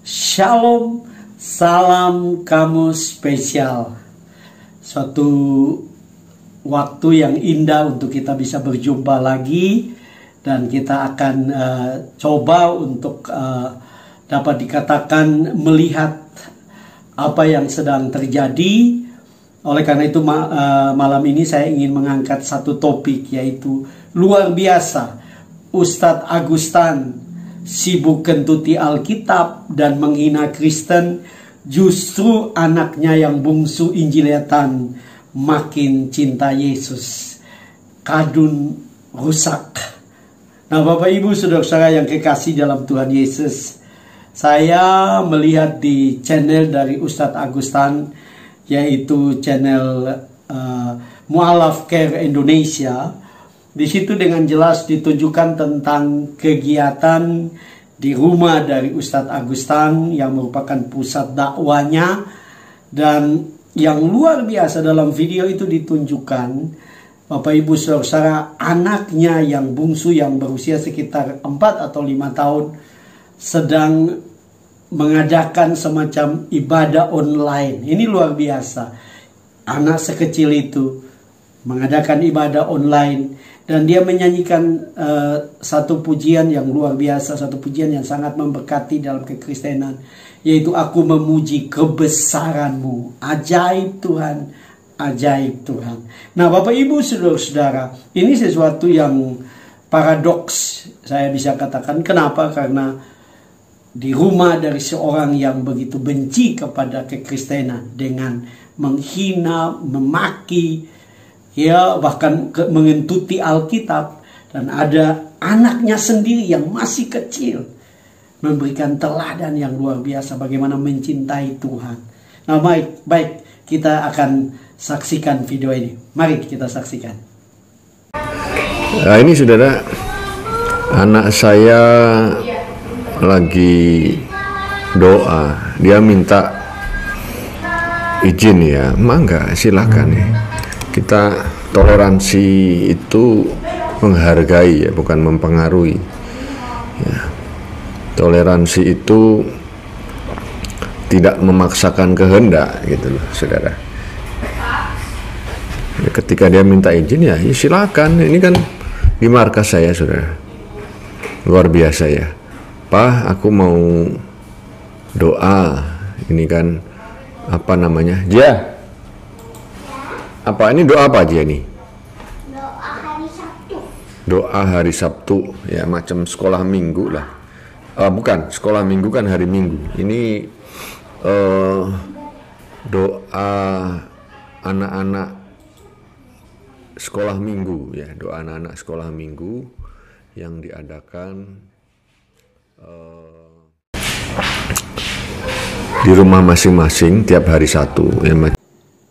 Shalom, salam kamu spesial. Suatu waktu yang indah untuk kita bisa berjumpa lagi. Dan kita akan coba untuk dapat dikatakan melihat apa yang sedang terjadi. Oleh karena itu malam ini saya ingin mengangkat satu topik, yaitu luar biasa. Ustadz Agustan sibuk kentuti Alkitab dan menghina Kristen, justru anaknya yang bungsu Injiletan makin cinta Yesus. Kadun rusak. Nah, Bapak Ibu saudara-saudara yang kekasih dalam Tuhan Yesus, saya melihat di channel dari Ustadz Agustan, yaitu channel Mu'alaf Care Indonesia. Di situ dengan jelas ditunjukkan tentang kegiatan di rumah dari Ustadz Agustan yang merupakan pusat dakwanya. Dan yang luar biasa dalam video itu ditunjukkan, Bapak Ibu saudara, anaknya yang bungsu yang berusia sekitar 4 atau 5 tahun sedang mengadakan semacam ibadah online. Ini luar biasa. Anak sekecil itu mengadakan ibadah online. Dan dia menyanyikan satu pujian yang luar biasa, satu pujian yang sangat memberkati dalam kekristenan, yaitu aku memuji kebesaran-Mu. Ajaib Tuhan, ajaib Tuhan. Nah, Bapak Ibu saudara-saudara, ini sesuatu yang paradoks, saya bisa katakan. Kenapa? Karena di rumah dari seorang yang begitu benci kepada kekristenan dengan menghina, memaki, ya bahkan mengentuti Alkitab, dan ada anaknya sendiri yang masih kecil memberikan teladan yang luar biasa bagaimana mencintai Tuhan. Nah, baik kita akan saksikan video ini. Mari kita saksikan. Nah, ini saudara, anak saya lagi doa, dia minta izin ya, mangga silakan ya. Kita toleransi itu menghargai ya, bukan mempengaruhi ya. Toleransi itu tidak memaksakan kehendak gitu loh saudara ya. Ketika dia minta izin ya silakan. Ini kan di markas saya saudara, luar biasa ya. Pak, aku mau doa. Ini kan apa namanya ya, apa ini doa apa aja nih? Doa hari Sabtu. Doa hari Sabtu ya, macam sekolah minggu lah. Bukan, sekolah minggu kan hari Minggu. Ini doa anak-anak sekolah minggu ya, doa anak-anak sekolah minggu yang diadakan di rumah masing-masing tiap hari Sabtu ya.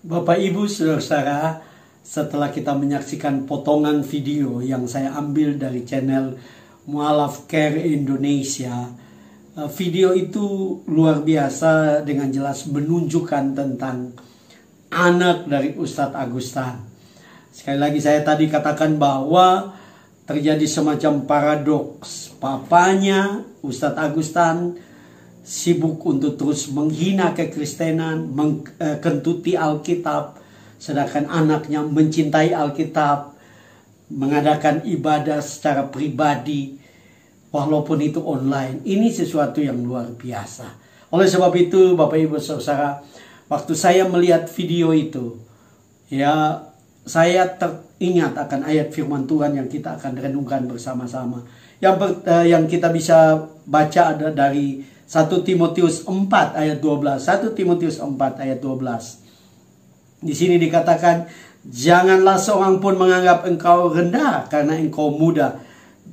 Bapak Ibu saudara-saudara, setelah kita menyaksikan potongan video yang saya ambil dari channel Mu'alaf Care Indonesia, video itu luar biasa dengan jelas menunjukkan tentang anak dari Ustadz Agustan. Sekali lagi saya tadi katakan bahwa terjadi semacam paradoks. Papanya Ustadz Agustan sibuk untuk terus menghina kekristenan, mengkentuti Alkitab, sedangkan anaknya mencintai Alkitab, mengadakan ibadah secara pribadi, walaupun itu online. Ini sesuatu yang luar biasa. Oleh sebab itu, Bapak Ibu saudara, waktu saya melihat video itu, ya saya teringat akan ayat firman Tuhan yang kita akan renungkan bersama-sama. Yang kita bisa baca ada dari 1 Timotius 4 ayat 12. 1 Timotius 4 ayat 12. Di sini dikatakan, janganlah seorang pun menganggap engkau rendah karena engkau muda.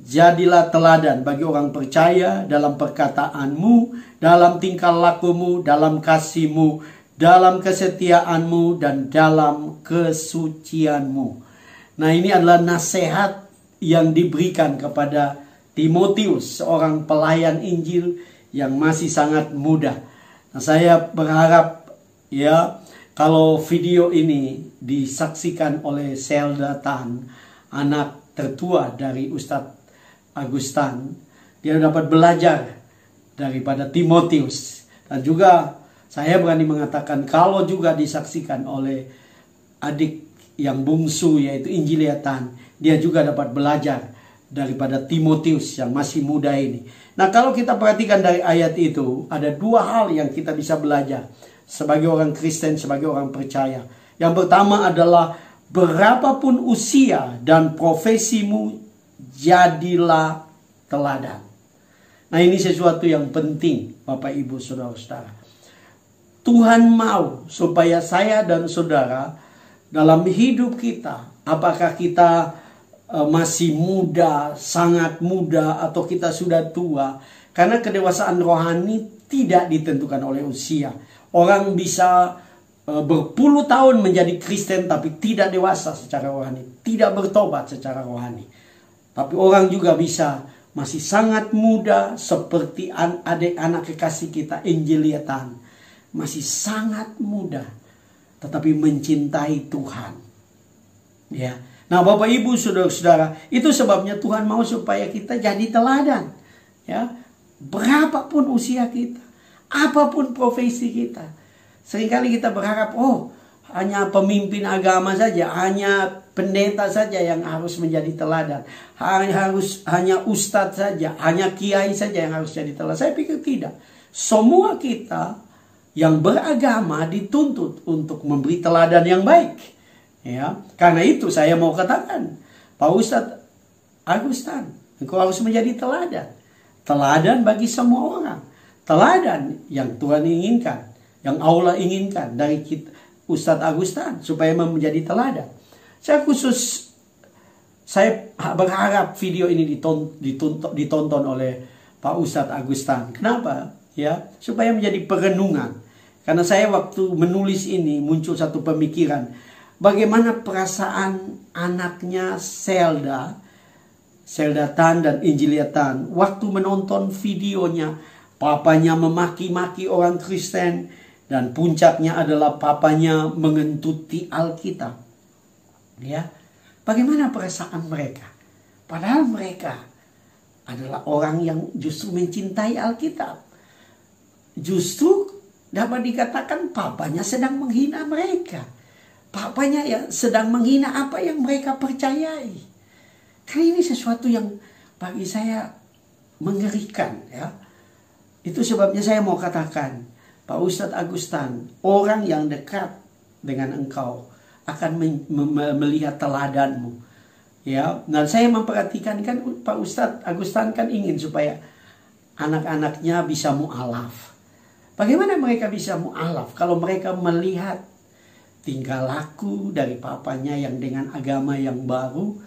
Jadilah teladan bagi orang percaya dalam perkataanmu, dalam tingkah lakumu, dalam kasihmu, dalam kesetiaanmu, dan dalam kesucianmu. Nah, ini adalah nasihat yang diberikan kepada Timotius, seorang pelayan Injil yang masih sangat muda. Nah, saya berharap ya, kalau video ini disaksikan oleh Zelda Tan, anak tertua dari Ustadz Agustan, dia dapat belajar daripada Timotius. Dan juga saya berani mengatakan kalau juga disaksikan oleh adik yang bungsu yaitu Injiliatan, dia juga dapat belajar daripada Timotius yang masih muda ini. Nah, kalau kita perhatikan dari ayat itu, ada dua hal yang kita bisa belajar sebagai orang Kristen, sebagai orang percaya. Yang pertama adalah berapapun usia dan profesimu, jadilah teladan. Nah, ini sesuatu yang penting, Bapak Ibu Saudara-saudara. Tuhan mau supaya saya dan saudara dalam hidup kita, apakah kita masih muda, sangat muda, atau kita sudah tua. Karena kedewasaan rohani tidak ditentukan oleh usia. Orang bisa berpuluh tahun menjadi Kristen tapi tidak dewasa secara rohani, tidak bertobat secara rohani. Tapi orang juga bisa masih sangat muda seperti adik anak kekasih kita Injiliatan, masih sangat muda tetapi mencintai Tuhan. Ya. Nah, Bapak Ibu Saudara-saudara, itu sebabnya Tuhan mau supaya kita jadi teladan. Ya. Berapapun usia kita, apapun profesi kita. Seringkali kita berharap, hanya pemimpin agama saja, hanya pendeta saja yang harus menjadi teladan. Hanya ustadz saja, hanya kiai saja yang harus jadi teladan. Saya pikir tidak. Semua kita yang beragama dituntut untuk memberi teladan yang baik. Ya, karena itu saya mau katakan, Pak Ustadz Agustan, engkau harus menjadi teladan. Teladan bagi semua orang. Teladan yang Tuhan inginkan, yang Allah inginkan dari kita, Ustadz Agustan, supaya menjadi teladan. Saya berharap video ini ditonton oleh Pak Ustadz Agustan. Kenapa? Ya, supaya menjadi perenungan. Karena saya waktu menulis ini muncul satu pemikiran. Bagaimana perasaan anaknya Selda Tan dan Injiliatan waktu menonton videonya, papanya memaki-maki orang Kristen dan puncaknya adalah papanya mengentuti Alkitab. Ya, bagaimana perasaan mereka? Padahal mereka adalah orang yang justru mencintai Alkitab. Justru dapat dikatakan papanya sedang menghina mereka. Papanya yang sedang menghina apa yang mereka percayai. Karena ini sesuatu yang bagi saya mengerikan. Ya. Itu sebabnya saya mau katakan, Pak Ustadz Agustan, orang yang dekat dengan engkau akan melihat teladanmu. Ya, nah saya memperhatikan kan Pak Ustadz Agustan kan ingin supaya anak-anaknya bisa mu'alaf. Bagaimana mereka bisa mu'alaf kalau mereka melihat tingkah laku dari papanya yang dengan agama yang baru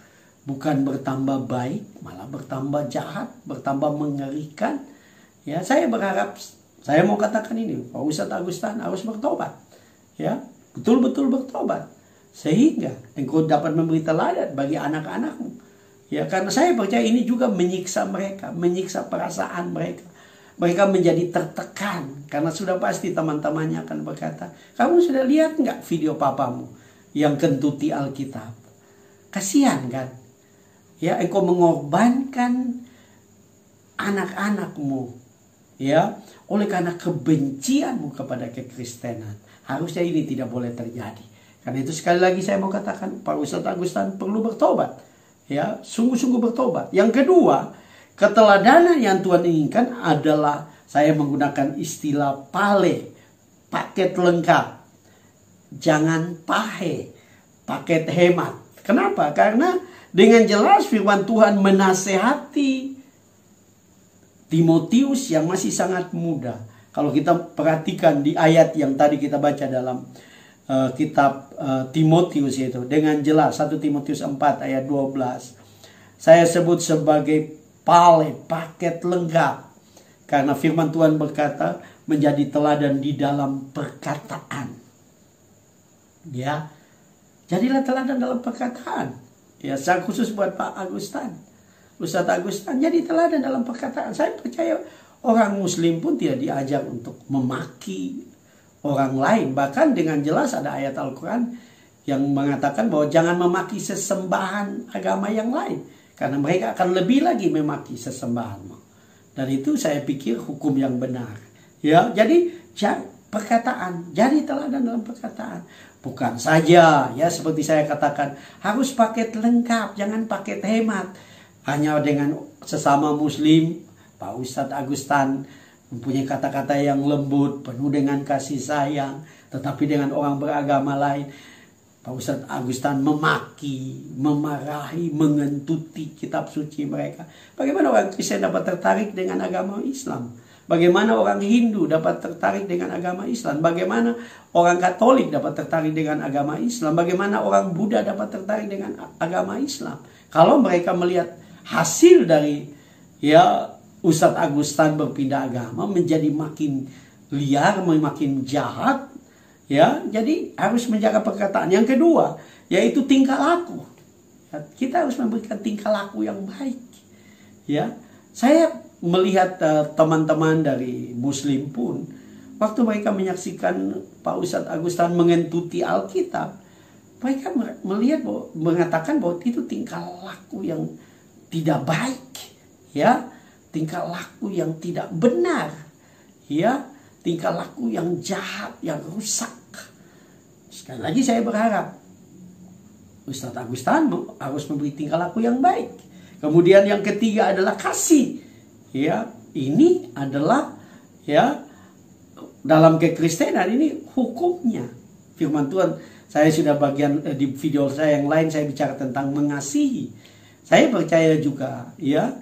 bukan bertambah baik, malah bertambah jahat, bertambah mengerikan. Ya, saya berharap, saya mau katakan ini, Pak Ustadz Agustan harus bertobat. Ya, betul-betul bertobat. Sehingga engkau dapat memberi teladan bagi anak-anakmu. Ya, karena saya percaya ini juga menyiksa mereka, menyiksa perasaan mereka. Mereka menjadi tertekan karena sudah pasti teman-temannya akan berkata, kamu sudah lihat nggak video papamu yang kentuti Alkitab? Kasihan kan? Ya, engkau mengorbankan anak-anakmu, ya, oleh karena kebencianmu kepada kekristenan. Harusnya ini tidak boleh terjadi. Karena itu sekali lagi saya mau katakan, Pak Ustadz Agustan perlu bertobat, ya, sungguh-sungguh bertobat. Yang kedua, keteladanan yang Tuhan inginkan adalah, saya menggunakan istilah pale, paket lengkap. Jangan pahe, paket hemat. Kenapa? Karena dengan jelas firman Tuhan menasehati Timotius yang masih sangat muda. Kalau kita perhatikan di ayat yang tadi kita baca dalam kitab Timotius itu, dengan jelas 1 Timotius 4 ayat 12. Saya sebut sebagai pale, paket lengkap. Karena firman Tuhan berkata, menjadi teladan di dalam perkataan. Ya, jadilah teladan dalam perkataan. Ya, saya khusus buat Pak Agustan, Ustadz Agustan, jadi teladan dalam perkataan. Saya percaya orang Muslim pun tidak diajar untuk memaki orang lain. Bahkan dengan jelas ada ayat Al-Quran yang mengatakan bahwa jangan memaki sesembahan agama yang lain. Karena mereka akan lebih lagi memaki sesembahanmu. Dan itu saya pikir hukum yang benar. Ya, jadi perkataan, jadi teladan dalam perkataan. Bukan saja ya seperti saya katakan harus paket lengkap, jangan paket hemat. Hanya dengan sesama muslim, Pak Ustadz Agustan mempunyai kata-kata yang lembut, penuh dengan kasih sayang. Tetapi dengan orang beragama lain, Pak Ustadz Agustan memaki, memarahi, mengentuti kitab suci mereka. Bagaimana orang Kristen dapat tertarik dengan agama Islam? Bagaimana orang Hindu dapat tertarik dengan agama Islam? Bagaimana orang Katolik dapat tertarik dengan agama Islam? Bagaimana orang Buddha dapat tertarik dengan agama Islam? Kalau mereka melihat hasil dari ya Ustadz Agustan berpindah agama menjadi makin liar, makin jahat, ya, jadi harus menjaga perkataan. Yang kedua, yaitu tingkah laku. Ya, kita harus memberikan tingkah laku yang baik. Ya, saya melihat teman-teman dari Muslim pun, waktu mereka menyaksikan Pak Ustadz Agustan mengentuti Alkitab, mereka melihat bahwa, mengatakan bahwa itu tingkah laku yang tidak baik, ya, tingkah laku yang tidak benar, ya, tingkah laku yang jahat, yang rusak. Sekali lagi saya berharap Ustadz Agustan harus memberi tingkah laku yang baik. Kemudian yang ketiga adalah kasih. Ya, ini adalah ya dalam kekristenan ini hukumnya. Firman Tuhan, saya sudah bagian di video saya yang lain saya bicara tentang mengasihi. Saya percaya juga ya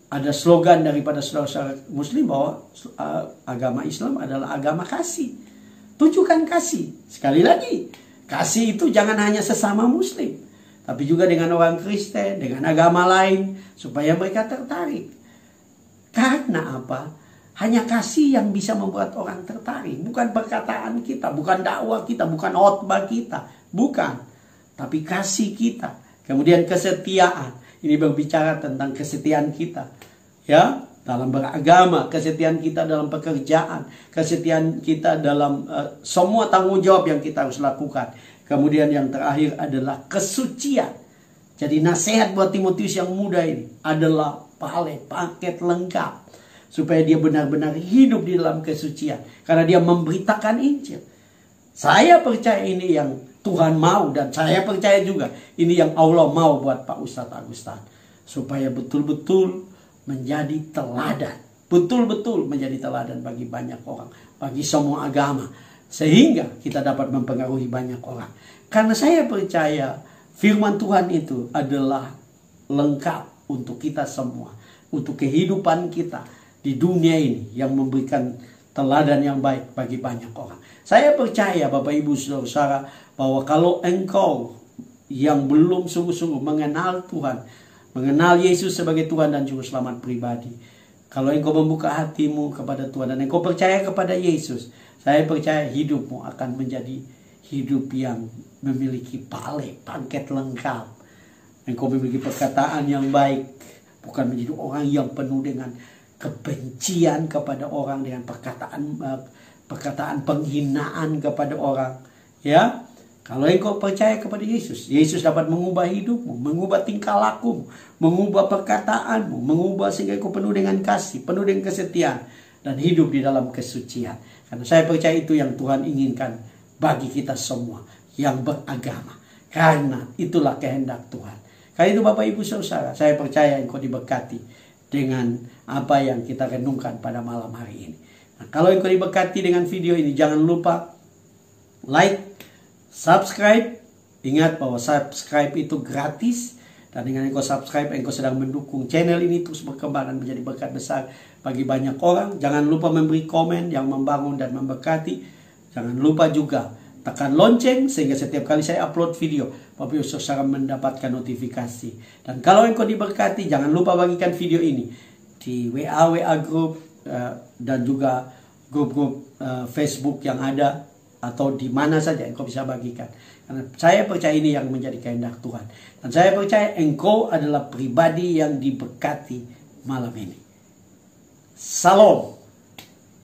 ada slogan daripada saudara-saudara Muslim bahwa agama Islam adalah agama kasih. Tunjukkan kasih. Sekali lagi, kasih itu jangan hanya sesama Muslim, tapi juga dengan orang Kristen, dengan agama lain, supaya mereka tertarik. Karena apa? Hanya kasih yang bisa membuat orang tertarik. Bukan perkataan kita, bukan dakwah kita, bukan khotbah kita. Bukan. Tapi kasih kita. Kemudian kesetiaan. Ini berbicara tentang kesetiaan kita. Ya, dalam beragama, kesetiaan kita dalam pekerjaan, kesetiaan kita dalam semua tanggung jawab yang kita harus lakukan. Kemudian yang terakhir adalah kesucian. Jadi nasihat buat Timotius yang muda ini adalah paket lengkap. Supaya dia benar-benar hidup di dalam kesucian. Karena dia memberitakan Injil. Saya percaya ini yang Tuhan mau. Dan saya percaya juga ini yang Allah mau buat Pak Ustadz Agustan. Supaya betul-betul menjadi teladan. Betul-betul menjadi teladan bagi banyak orang. Bagi semua agama. Sehingga kita dapat mempengaruhi banyak orang. Karena saya percaya firman Tuhan itu adalah lengkap untuk kita semua. Untuk kehidupan kita di dunia ini yang memberikan teladan yang baik bagi banyak orang. Saya percaya Bapak Ibu Saudara bahwa kalau engkau yang belum sungguh-sungguh mengenal Tuhan, mengenal Yesus sebagai Tuhan dan Juru Selamat pribadi, kalau engkau membuka hatimu kepada Tuhan dan engkau percaya kepada Yesus, saya percaya hidupmu akan menjadi hidup yang memiliki paket lengkap. Engkau memiliki perkataan yang baik, bukan menjadi orang yang penuh dengan kebencian kepada orang, dengan perkataan penghinaan kepada orang. Ya, kalau engkau percaya kepada Yesus, Yesus dapat mengubah hidupmu, mengubah tingkah lakumu, mengubah perkataanmu, mengubah sehingga engkau penuh dengan kasih, penuh dengan kesetiaan, dan hidup di dalam kesucian. Karena saya percaya itu yang Tuhan inginkan bagi kita semua yang beragama. Karena itulah kehendak Tuhan. Karena itu Bapak Ibu Saudara, saya percaya engkau diberkati dengan apa yang kita renungkan pada malam hari ini. Nah, kalau engkau diberkati dengan video ini, jangan lupa like, subscribe. Ingat bahwa subscribe itu gratis. Dan dengan engkau subscribe, engkau sedang mendukung channel ini terus berkembang dan menjadi berkat besar bagi banyak orang. Jangan lupa memberi komen yang membangun dan memberkati. Jangan lupa juga tekan lonceng sehingga setiap kali saya upload video, Bapak Ibu Saudara mendapatkan notifikasi. Dan kalau engkau diberkati, jangan lupa bagikan video ini di WA group dan juga grup-grup Facebook yang ada atau di mana saja engkau bisa bagikan. Karena saya percaya ini yang menjadi kehendak Tuhan. Dan saya percaya engkau adalah pribadi yang diberkati malam ini. Salam.